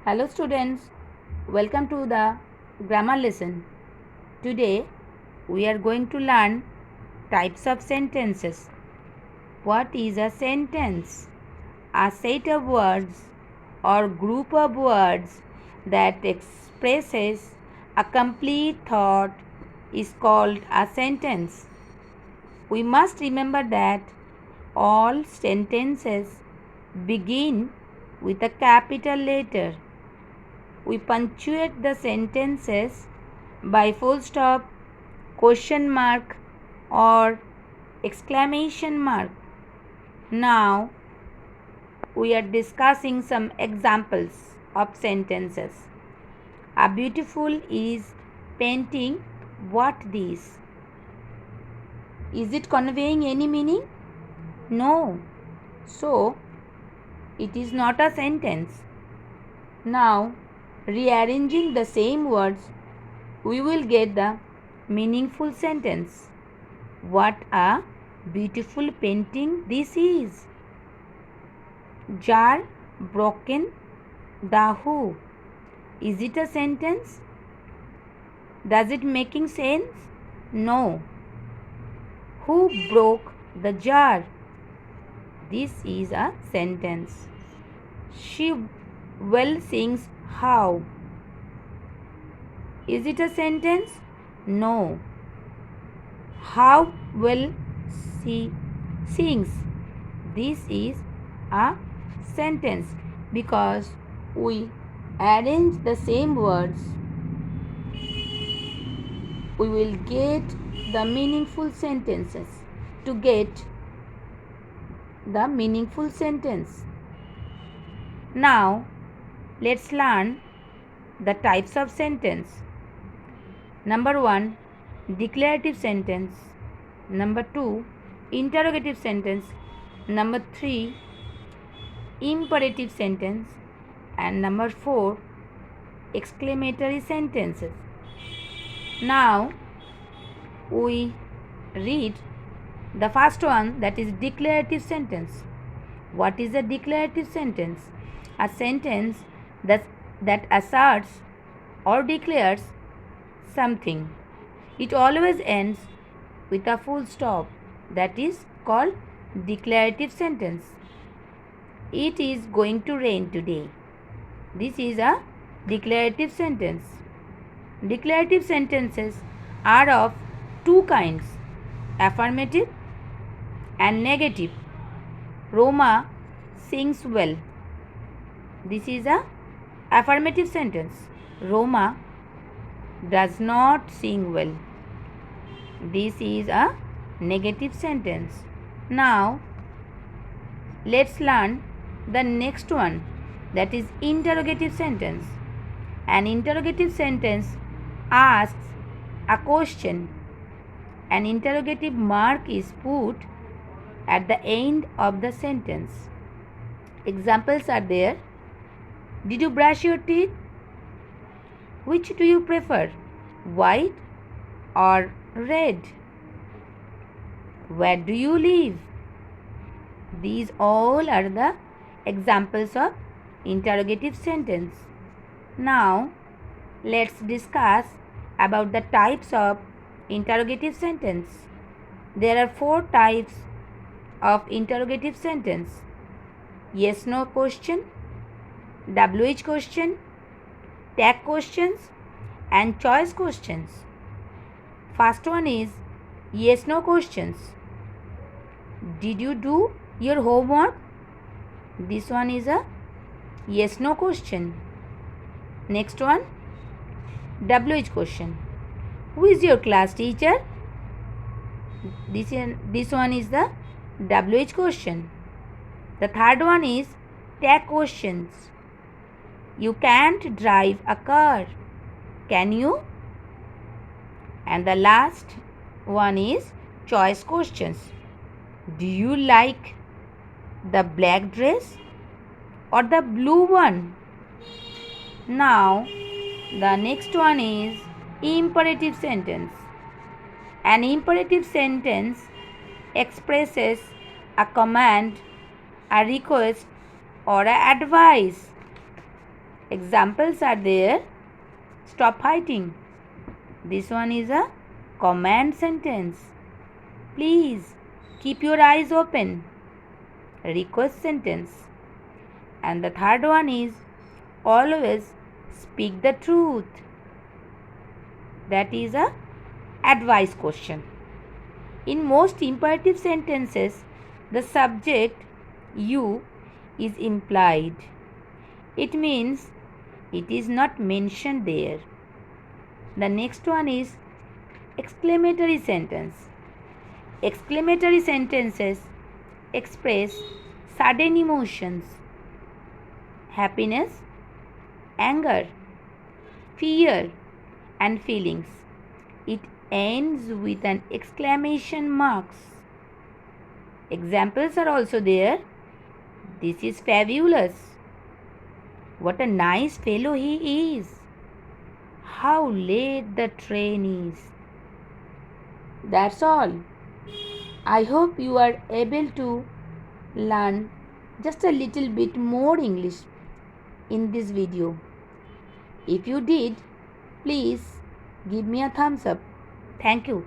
Hello students, welcome to the grammar lesson. Today we are going to learn types of sentences. What is a sentence? A set of words or group of words that expresses a complete thought is called a sentence. We must remember that all sentences begin with a capital letter. We punctuate the sentences by full stop, question mark, or exclamation mark. Now, we are discussing some examples of sentences. A beautiful is painting what this? Is it conveying any meaning? No. So, it is not a sentence. Now, rearranging the same words, we will get the meaningful sentence. What a beautiful painting this is. Jar broken the who. Is it a sentence? Does it making sense? No. Who broke the jar? This is a sentence. She well sings how. Is it a sentence? No. How well she sings? This is a sentence because we arrange the same words. We will get the meaningful sentences. To get the meaningful sentence. Now, let's learn the types of sentence. Number 1, declarative sentence. Number 2, interrogative sentence. Number 3, imperative sentence. And number 4, exclamatory sentences. Now, we read the first one, that is declarative sentence. What is a declarative sentence? A sentence that asserts or declares something. It always ends with a full stop. That is called declarative sentence. It is going to rain today. This is a declarative sentence. Declarative sentences are of two kinds, affirmative and negative. Roma sings well. This is a affirmative sentence. Roma does not sing well. This is a negative sentence. Now, let's learn the next one, that is interrogative sentence. An interrogative sentence asks a question. An interrogative mark is put at the end of the sentence. Examples are there. Did you brush your teeth? Which do you prefer, white or red? Where do you live? These all are the examples of interrogative sentence. Now, let's discuss about the types of interrogative sentence. There are 4 types of interrogative sentence. Yes no question, WH question, tag questions and choice questions. First one is yes no questions. Did you do your homework? This one is a yes no question. Next one, WH question. Who is your class teacher? This one is the WH question. The third one is tag questions. You can't drive a car. Can you? And the last one is choice questions. Do you like the black dress or the blue one? Now, the next one is imperative sentence. An imperative sentence expresses a command, a request, or an advice. Examples are there. Stop fighting. This one is a command sentence. Please keep your eyes open. Request sentence. And the third one is always speak the truth. That is a advice question. In most imperative sentences, the subject you is implied. It means it is not mentioned there. The next one is exclamatory sentence. Exclamatory sentences express sudden emotions, happiness, anger, fear, and feelings. It ends with an exclamation marks. Examples are also there. This is fabulous. What a nice fellow he is. How late the train is. That's all. I hope you are able to learn just a little bit more English in this video. If you did, please give me a thumbs up. Thank you.